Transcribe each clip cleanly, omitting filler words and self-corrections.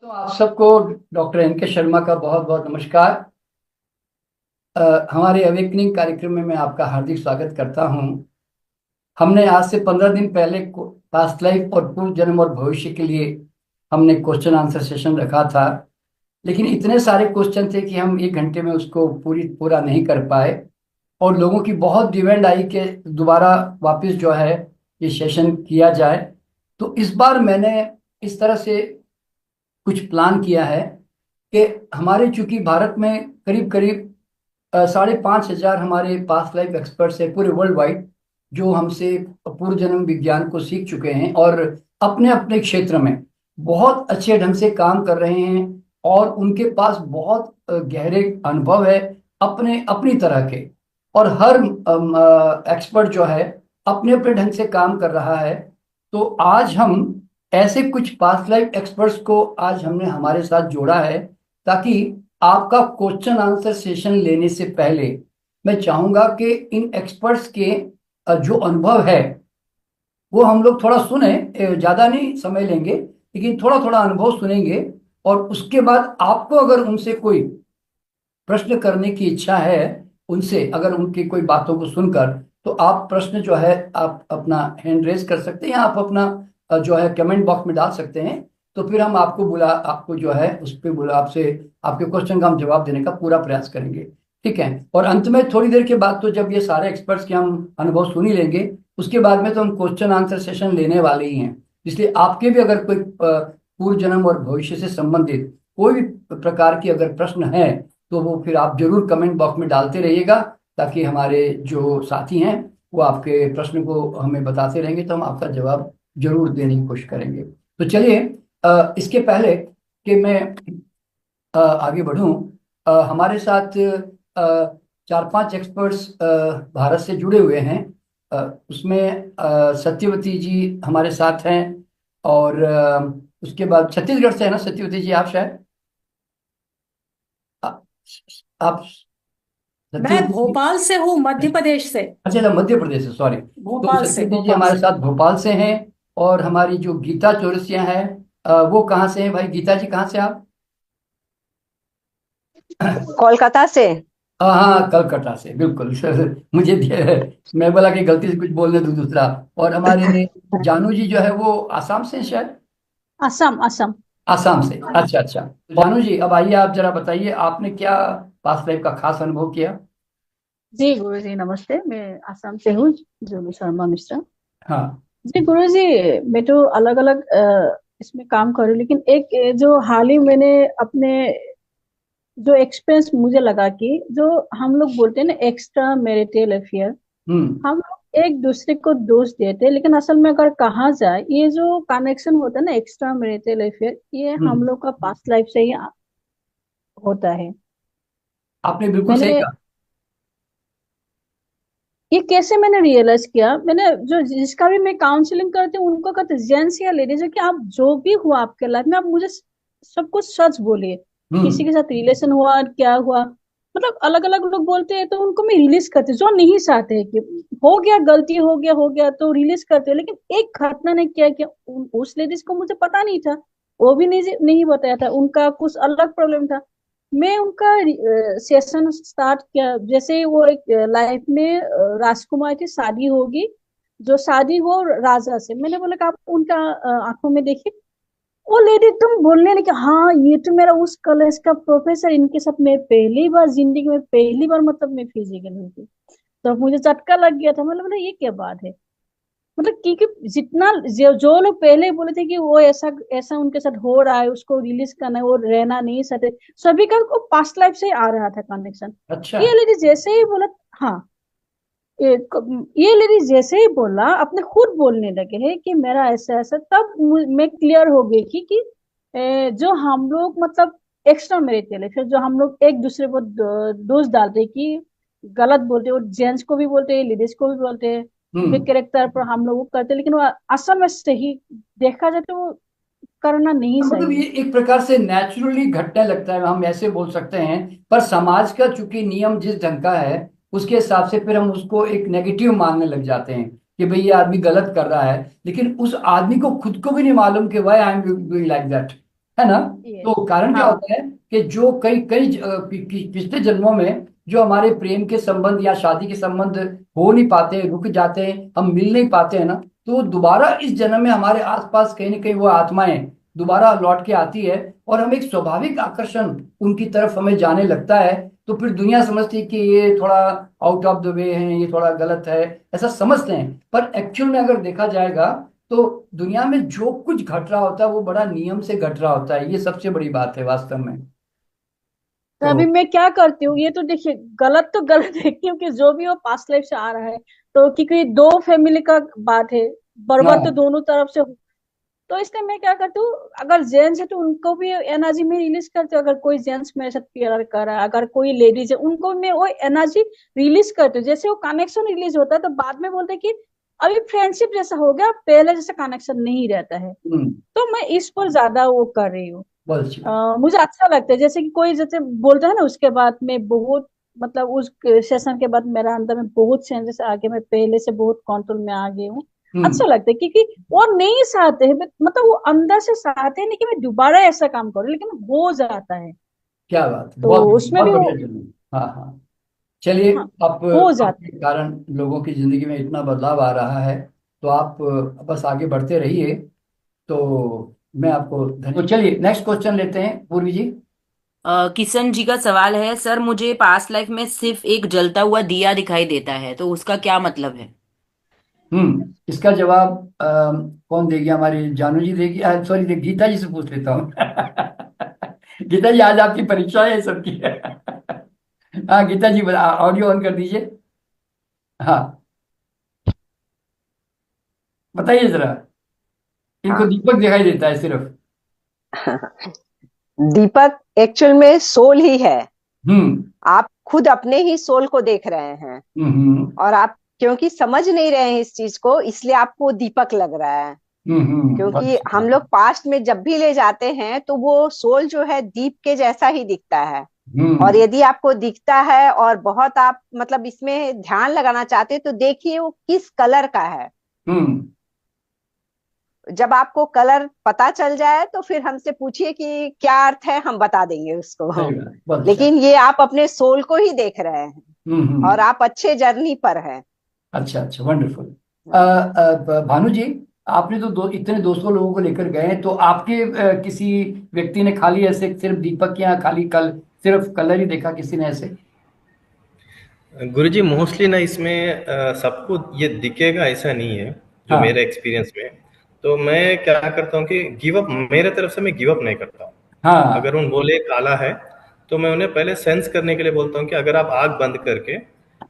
तो आप सबको डॉक्टर एन के शर्मा का बहुत बहुत नमस्कार। हमारे अवेकनिंग कार्यक्रम में मैं आपका हार्दिक स्वागत करता हूं। हमने आज से 15 दिन पहले पास्ट लाइफ और पूर्व जन्म और भविष्य के लिए हमने क्वेश्चन आंसर सेशन रखा था। लेकिन इतने सारे क्वेश्चन थे कि हम 1 घंटे में उसको पूरा नहीं कर पाए। और लोगों की बहुत डिमांड आई कि दोबारा वापस जो है ये सेशन किया जाए। तो इस बार मैंने इस तरह से कुछ प्लान किया है कि हमारे चूंकि भारत में करीब करीब 5,500 हमारे पास्ट लाइफ एक्सपर्ट्स हैं पूरे वर्ल्ड वाइड, जो हमसे पूर्व जन्म विज्ञान को सीख चुके हैं और अपने अपने क्षेत्र में बहुत अच्छे ढंग से काम कर रहे हैं। और उनके पास बहुत गहरे अनुभव है अपने अपनी तरह के। और हर एक्सपर्ट जो है अपने अपने ढंग से काम कर रहा है। तो आज हम ऐसे कुछ पास्ट लाइफ एक्सपर्ट्स को आज हमने हमारे साथ जोड़ा है, ताकि आपका क्वेश्चन आंसर सेशन लेने से पहले मैं चाहूंगा कि इन एक्सपर्ट्स के जो अनुभव है वो हम लोग थोड़ा सुने। ज्यादा नहीं समय लेंगे, लेकिन थोड़ा थोड़ा अनुभव सुनेंगे। और उसके बाद आपको अगर उनसे कोई प्रश्न करने की इच्छा है, उनसे अगर उनकी कोई बातों को सुनकर, तो आप प्रश्न जो है आप अपना हैंड रेज कर सकते हैं या आप अपना जो है कमेंट बॉक्स में डाल सकते हैं। तो फिर हम आपको जो है उस पर बुला आपसे आपके क्वेश्चन का हम जवाब देने का पूरा प्रयास करेंगे। ठीक है। और अंत में थोड़ी देर के बाद, तो जब ये सारे एक्सपर्ट्स के हम अनुभव सुन ही लेंगे, उसके बाद में तो हम क्वेश्चन आंसर सेशन लेने वाले ही हैं। इसलिए आपके भी अगर कोई पूर्व जन्म और भविष्य से संबंधित कोई भी प्रकार की अगर प्रश्न है, तो वो फिर आप जरूर कमेंट बॉक्स में डालते रहिएगा, ताकि हमारे जो साथी हैं वो आपके प्रश्न को हमें बताते रहेंगे, तो हम आपका जवाब जरूर देने की कोशिश करेंगे। तो चलिए, इसके पहले कि मैं आगे बढ़ूं, हमारे साथ 4-5 एक्सपर्ट्स भारत से जुड़े हुए हैं। उसमें सत्यवती जी हमारे साथ हैं। और उसके बाद छत्तीसगढ़ से है ना सत्यवती जी, आप शायद आ- आप मैं सत्यवती जी। भोपाल से हूँ, मध्य प्रदेश से। अच्छा अच्छा, मध्य प्रदेश से, सॉरी। तो भोपाल से सत्यवती जी भोपाल हमारे से साथ भोपाल से हैं। और हमारी जो गीता चौरसिया है, वो कहाँ से हैं भाई? गीता जी कहाँ से आप? कोलकाता से। हाँ हाँ, कलकत्ता से, बिल्कुल मुझे मैं बोला कि गलती से कुछ बोलने दूं दूसरा। और हमारे जानू जी जो है वो आसाम से हैं शायद। असम असम। आसाम से, अच्छा अच्छा। तो जानू जी, अब आइए, आप जरा बताइए आपने क्या पास्ट लाइफ का खास अनुभव किया। जी गुरु जी नमस्ते, मैं असम से हूँ, जोनू शर्मा मिश्रा। हाँ। जी गुरु जी, मैं तो अलग अलग इसमें काम कर रही हूँ, लेकिन एक जो हाल ही मैंने अपने जो एक्सपीरियंस मुझे लगा कि जो हम लोग बोलते हैं ना एक्स्ट्रा मैरिटल अफेयर, हम्म। हम लोग एक दूसरे को दोष देते हैं, लेकिन असल में अगर कहा जाए ये जो कनेक्शन होता है ना एक्स्ट्रा मैरिटल अफेयर, ये हम हम्म। लोग का पास्ट लाइफ से ही होता है। आपने बिल्कुल सही मैंने कहा। ये कैसे मैंने रियलाइज किया, मैंने जो जिसका भी मैं काउंसलिंग करती हूँ उनको कहते जेंट्स या लेडीज है कि आप जो भी हुआ आपके लाइफ में, आप मुझे सब कुछ सच बोलिए। किसी हम्म। के साथ रिलेशन हुआ, क्या हुआ, मतलब अलग अलग लोग बोलते हैं तो उनको मैं रिलीज करती हूँ। जो नहीं चाहते हैं कि हो गया, गलती हो गया तो रिलीज करते हैं। लेकिन एक घटना ने क्या किया, उस लेडीज को मुझे पता नहीं था, वो भी नहीं नहीं बताया था, उनका कुछ अलग प्रॉब्लम था। मैं उनका सेशन स्टार्ट किया, जैसे ही वो एक लाइफ में राजकुमार की शादी होगी, जो शादी हो राजा से, मैंने बोला कि आप उनका आंखों में देखिए। वो लेडी तुम बोलने लगी, हाँ ये तो मेरा उस कॉलेज का प्रोफेसर, इनके साथ मैं पहली बार जिंदगी में पहली बार मतलब मैं फिजिकल हुई थी। तो मुझे झटका लग गया था, मतलब ये क्या बात है। मतलब क्योंकि जितना जो लोग पहले बोले थे कि वो ऐसा ऐसा उनके साथ हो रहा है, उसको रिलीज करना है, वो रहना नहीं सकते, सभी का को पास्ट लाइफ से आ रहा था कनेक्शन। अच्छा। ये लेडी जैसे ही बोला, हाँ, ये लेडी जैसे ही बोला, अपने खुद बोलने लगे हैं कि मेरा ऐसा ऐसा, तब मैं क्लियर हो गई कि जो हम लोग मतलब एक्स्ट्रा मैरिटल है, फिर जो हम लोग एक दूसरे को दोष डालते हैं कि गलत बोलते हैं, वो जेंट्स को भी बोलते हैं, लेडीज को भी बोलते हैं, वे हम्म। कैरेक्टर पर हम लोग वो करते हैं, लेकिन वो असल में सही देखा जाए तो वो करना नहीं मतलब सही ये है। एक प्रकार से नेचुरली घटने लगता है, हम ऐसे बोल सकते हैं। पर समाज का चूंकि नियम जिस ढंग का है, उसके हिसाब से फिर हम उसको एक नेगेटिव मानने लग जाते हैं कि भाई ये आदमी गलत कर रहा है। लेकिन उस आदमी को खुद को भी नहीं मालूम कि why I am doing like that. है ना। यस। तो कारण क्या हाँ। होता है कि जो कई कई पिछले जन्मों में जो हमारे प्रेम के संबंध या शादी के संबंध हो नहीं पाते, रुक जाते हैं, हम मिल नहीं पाते हैं ना, तो दोबारा इस जन्म में हमारे आसपास कहीं ना कहीं वो आत्माएं दोबारा लौट के आती है, और हम एक स्वाभाविक आकर्षण उनकी तरफ हमें जाने लगता है। तो फिर दुनिया समझती है कि ये थोड़ा आउट ऑफ द वे है, ये थोड़ा गलत है, ऐसा समझते हैं। पर एक्चुअल में अगर देखा जाएगा तो दुनिया में जो कुछ घट रहा होता है वो बड़ा नियम से घट रहा होता है, ये सबसे बड़ी बात है वास्तव में। तो तो अभी मैं क्या करती हूँ, ये तो देखिए गलत तो गलत है, क्योंकि जो भी वो पास्ट लाइफ से आ रहा है, तो क्योंकि दो फैमिली का बात है, बर्बाद तो हाँ। दोनों तरफ से। तो इसलिए मैं क्या करती हूँ, अगर जेंट्स है तो उनको भी एनर्जी में रिलीज करती हूँ, अगर कोई जेंट्स मेरे साथ प्यार कर रहा है, अगर कोई लेडीज है उनको मैं वो एनर्जी रिलीज करती हूँ। जैसे वो कनेक्शन रिलीज होता है तो बाद में बोलते हैं कि अभी फ्रेंडशिप जैसा हो गया, पहले जैसा कनेक्शन नहीं रहता है। हम्म। तो मैं इस पर ज्यादा वो कर रही हूँ। बहुत अच्छी बात। मुझे अच्छा लगता है, जैसे कि कोई जैसे बोलता है ना, उसके बाद में बहुत, मतलब उस सेशन के बाद मेरा अंदर में बहुत चेंजेस आ गए, मैं पहले से बहुत कंट्रोल में आ गई हूँ। अच्छा हम्म। लगता है, क्योंकि वो नहीं चाहते हैं, मतलब वो अंदर से चाहते हैं नहीं कि मैं दोबारा ऐसा काम करूँ, लेकिन हो जाता है। क्या बात है, तो उसमें बहुत भी वो, बढ़िया चलिए। हाँ हाँ। चलिए। हाँ, आप हो जाता आपके कारण लोगों की जिंदगी में इतना बदलाव आ रहा है, तो आप बस आगे बढ़ते रहिए। तो मैं आपको तो चलिए नेक्स्ट क्वेश्चन लेते हैं, पूर्वी जी। किशन जी का सवाल है, सर मुझे पास्ट लाइफ में सिर्फ एक जलता हुआ दिया दिखाई देता है, तो उसका क्या मतलब है? इसका जवाब कौन देगी, हमारी जानू जी देगी, सॉरी गीता जी से पूछ लेता हूँ। गीता जी आज आपकी परीक्षा है सबकी। हाँ गीता जी, ऑडियो ऑन कर दीजिए। हाँ बताइए जरा। इनको हाँ। दीपक दिखाई देता है सिर्फ। दीपक एक्चुअल में सोल ही है। हम्म। आप खुद अपने ही सोल को देख रहे हैं, हम्म। और आप क्योंकि समझ नहीं रहे हैं इस चीज को, इसलिए आपको दीपक लग रहा है। बहुत क्योंकि अच्छी हम बात। लोग पास्ट में जब भी ले जाते हैं तो वो सोल जो है दीप के जैसा ही दिखता है। और हम्म। यदि आपको दिखता है और बहुत आप मतलब इसमें ध्यान लगाना चाहते हैं, तो देखिए वो किस कलर का है। हम्म। जब आपको कलर पता चल जाए तो फिर हमसे पूछिए कि क्या अर्थ है, हम बता देंगे उसको। सही बात, बहुत अच्छा। लेकिन ये आप अपने सोल को ही देख रहे हैं, और हम्म। आप अच्छे जर्नी पर हैं। अच्छा अच्छा, वंडरफुल। भानु जी, आपने तो इतने 200 लोगों को लेकर गए हैं, तो आपके किसी व्यक्ति ने खाली ऐसे सिर्फ दीपक या खाली कल सिर्फ कलर ही देखा, किसी ने ऐसे? गुरुजी मोस्टली ना इसमें सबको ये दिखेगा ऐसा नहीं है, जो हाँ मेरे एक्सपीरियंस में। तो मैं क्या करता हूँ कि गिव अप, मेरे तरफ से मैं गिव अप नहीं करता हूँ। हाँ। अगर उन बोले काला है, तो मैं उन्हें पहले सेंस करने के लिए बोलता हूँ कि अगर आप आग बंद करके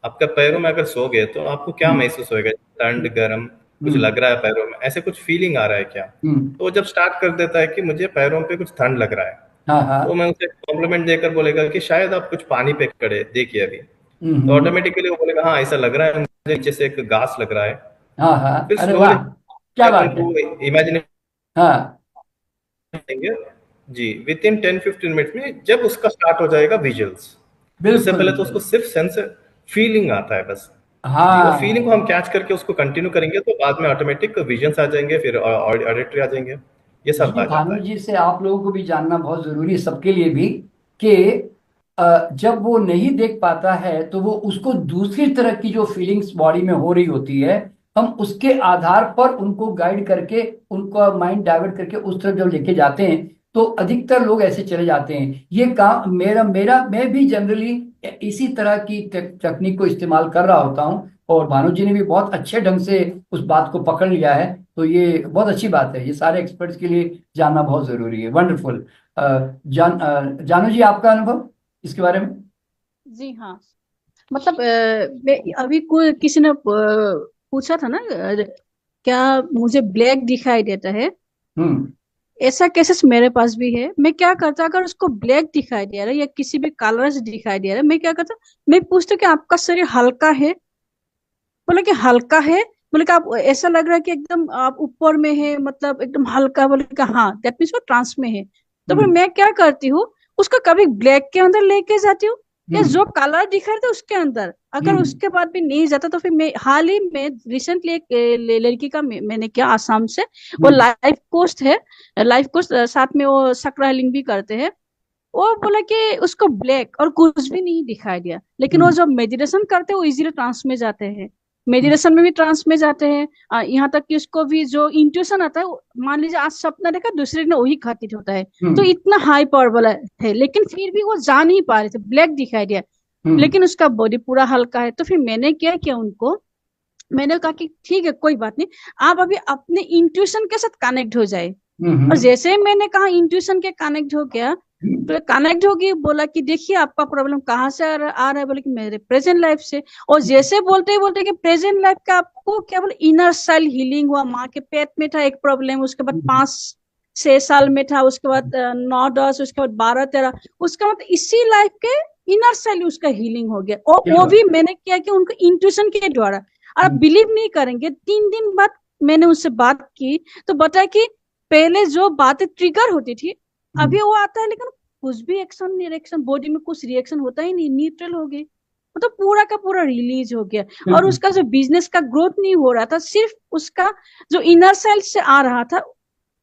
आपका पैरों में अगर सो गए तो आपको क्या हम्म। महसूस होएगा? ठंड, गर्म, कुछ हम्म। लग रहा है पैरों में, ऐसे कुछ फीलिंग आ रहा है क्या? हम्म। तो वो जब स्टार्ट कर देता है कि मुझे पैरों पे कुछ ठंड लग रहा है, हाँ हाँ। तो मैं उसे कॉम्प्लीमेंट देकर बोलेगा कि शायद आप कुछ पानी पे खड़े देखिए अभी। तो हम्म। ऑटोमेटिकली वो बोलेगा हाँ ऐसा लग रहा है मुझे, नीचे से एक घास लग रहा है। हाँ हाँ, फिर अरे स्लोली वाह, क्या अपन बात है। को इमेजिन हाँ। करेंगे। जी, विद इन 10-15 मिनट्स में जब उसका स्टार्ट हो जाएगा विजुअल्स, उससे बिल्कुल पहले तो उसको बिल्कुल। सिर्फ सेंस फीलिंग आता है बस। जी, वो फीलिंग को हाँ। हम कैच करके उसको कंटिन्यू करेंगे तो बाद में ऑटोमेटिक विजन्स आ जाएंगे, फिर ऑडिटरी आ जाएंगे, ये सब ये आ जाता भानु है। जी से आप लोगों को भी जानना बहुत जरूरी है, सबके लिए भी, कि जब वो नहीं देख पाता है तो वो उसको दूसरी तरह की जो फीलिंग्स बॉडी में हो रही होती है, हम उसके आधार पर उनको गाइड करके, उनका माइंड डाइवर्ट करके उस तरफ जब लेके जाते हैं, तो अधिकतर लोग ऐसे चले जाते हैं। ये काम मेरा मेरा मैं भी जनरली इसी तरह की तकनीक को इस्तेमाल कर रहा होता हूँ, और भानु जी ने भी बहुत अच्छे ढंग से उस बात को पकड़ लिया है। तो ये बहुत अच्छी बात है, ये सारे एक्सपर्ट्स के लिए जानना बहुत जरूरी है। वंडरफुल। जानू जी, आपका अनुभव इसके बारे में? जी हाँ, मतलब मैं अभी कोई किसी ने पूछा था ना, क्या मुझे ब्लैक दिखाई देता है? हम्म। ऐसा केसेस मेरे पास भी है। मैं क्या करता, अगर उसको ब्लैक दिखाई दे रहा है या किसी भी कलर से दिखाई दे रहा है, मैं क्या करता, मैं पूछता कि आपका शरीर हल्का है? बोले कि हल्का है। बोले कि आप ऐसा लग रहा है कि एकदम आप ऊपर में है, मतलब एकदम हल्का। बोले कि हाँ, दैट मीन्स वो ट्रांस में है। तो फिर हम्म। मैं क्या करती हूँ, उसको कभी ब्लैक के अंदर लेके जाती हूँ, या जो कलर दिखा रहे थे उसके अंदर, अगर हम्म। उसके बाद भी नहीं जाता तो फिर मैं हाल ही में रिसेंटली एक लड़की का मैंने किया आसाम से, वो हम्म। लाइफ कोच है, लाइफ कोच साथ में वो चक्र हीलिंग भी करते हैं। वो बोला कि उसको ब्लैक और कुछ भी नहीं दिखाई दिया, लेकिन वो हम्म। जो मेडिटेशन करते हैं वो इजीली ट्रांस में जाते हैं, हम्म। मेडिटेशन में भी ट्रांस में जाते हैं। यहाँ तक कि उसको भी जो इंट्यूशन आता है मान लीजिए आज सपना देखा दूसरे दिन वही घटित होता है। तो हम्म। इतना हाई पावर वाला है, लेकिन फिर भी वो जा नहीं पा रहे थे, ब्लैक दिखाई दिया, हम्म। लेकिन उसका बॉडी पूरा हल्का है। तो फिर मैंने क्या किया उनको, मैंने कहा कि ठीक है कोई बात नहीं, आप अभी अपने इंट्यूशन के साथ कनेक्ट हो जाए। और हम्म। जैसे ही मैंने कहा इंट्यूशन के कनेक्ट हो गया, तो कनेक्ट होगी, बोला कि देखिए आपका प्रॉब्लम कहाँ से आ रहा है, बोले कि मेरे प्रेजेंट लाइफ से। और जैसे बोलते ही बोलते कि प्रेजेंट लाइफ का आपको क्या बोले, इनर चाइल्ड हीलिंग हुआ, माँ के पेट में था एक प्रॉब्लम, उसके बाद 5-6 साल में था, उसके बाद 9-10, उसके बाद 12-13, उसका मतलब इसी लाइफ के इनर चाइल्ड उसका हीलिंग हो गया। और क्या वो बात। भी मैंने किया कि उनको इंट्यूशन के द्वारा। और आप बिलीव नहीं करेंगे, 3 दिन बाद मैंने उससे बात की तो बताया कि पहले जो बातें ट्रिगर होती थी अभी वो आता है, लेकिन कुछ भी एक्शन रिएक्शन बॉडी में कुछ रिएक्शन होता ही नहीं, न्यूट्रल हो गई, मतलब पूरा का पूरा रिलीज हो गया। और बिल्कुल। उसका जो बिजनेस का ग्रोथ नहीं हो रहा था, सिर्फ उसका जो इनर सेल्फ से आ रहा था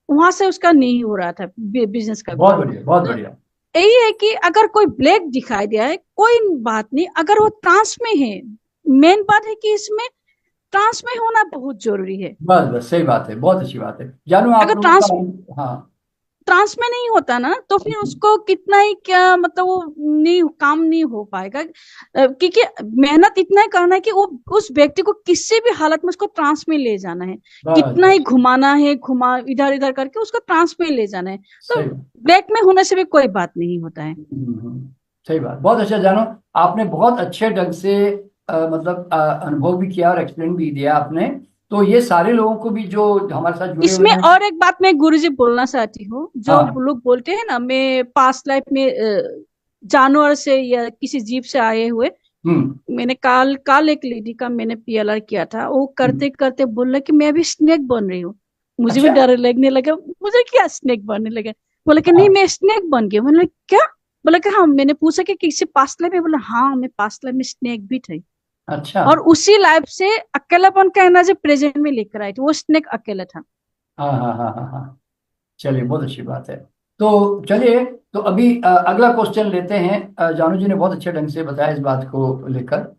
वहां से उसका नहीं हो रहा था बिजनेस का बहुत ग्रोथ। बढ़िया, बहुत बढ़िया। यही है कि अगर कोई ब्लैक दिखाई दिया है कोई बात नहीं, अगर वो ट्रांस में है, मेन बात है कि इसमें ट्रांस में होना बहुत जरूरी है। बस बस सही बात है, बहुत अच्छी बात है। जानू आप अगर लोगों ट्रांस का, हाँ। ट्रांस में नहीं होता ना तो फिर उसको कितना ही क्या मतलब वो नहीं काम नहीं हो पाएगा। क्योंकि मेहनत इतना ही करना है कि वो उस व्यक्ति को किसी भी हालत में उसको ट्रांस में ले जाना है, बस कितना ही बस। घुमाना है, घुमा इधर इधर करके उसको ट्रांस में ले जाना है। तो सही। ब्लैक में होने से भी कोई बात नहीं होता है। सही बात, बहुत अच्छा जानो। आपने बहुत अच्छे ढंग से मतलब अनुभव भी किया और एक्सप्लेन भी दिया आपने। तो ये सारे लोगों को भी जो हमारे साथ जुड़े हुए इसमें हैं। और एक बात मैं गुरुजी बोलना चाहती हूँ, जो हाँ। लोग बोलते हैं ना मैं पास्ट लाइफ में जानवर से या किसी जीव से आए हुए, हम्म। मैंने काल काल एक लेडी का मैंने पीएलआर किया था, वो करते करते बोल रहा कि मैं अभी स्नेक बन रही हूँ। मुझे भी अच्छा। डर लगने लगा, मुझे क्या स्नेक बनने लगा। बोला कि नहीं हाँ। मैं स्नेक बन गई। मैंने बोला, क्या? बोला कि हाँ। मैंने पूछा कि किसी पास्ट लाइफ में? बोला हाँ मैं पास्ट लाइफ में स्नेक भी थी, अच्छा। और उसी लाइफ से अकेलापन का एनर्जी प्रेजेंट में लेकर आई थी, वो स्नेक अकेला था। हाँ हाँ हाँ हाँ हाँ। चलिए, बहुत अच्छी बात है। तो चलिए, तो अभी अगला क्वेश्चन लेते हैं। जानू जी ने बहुत अच्छे ढंग से बताया इस बात को लेकर।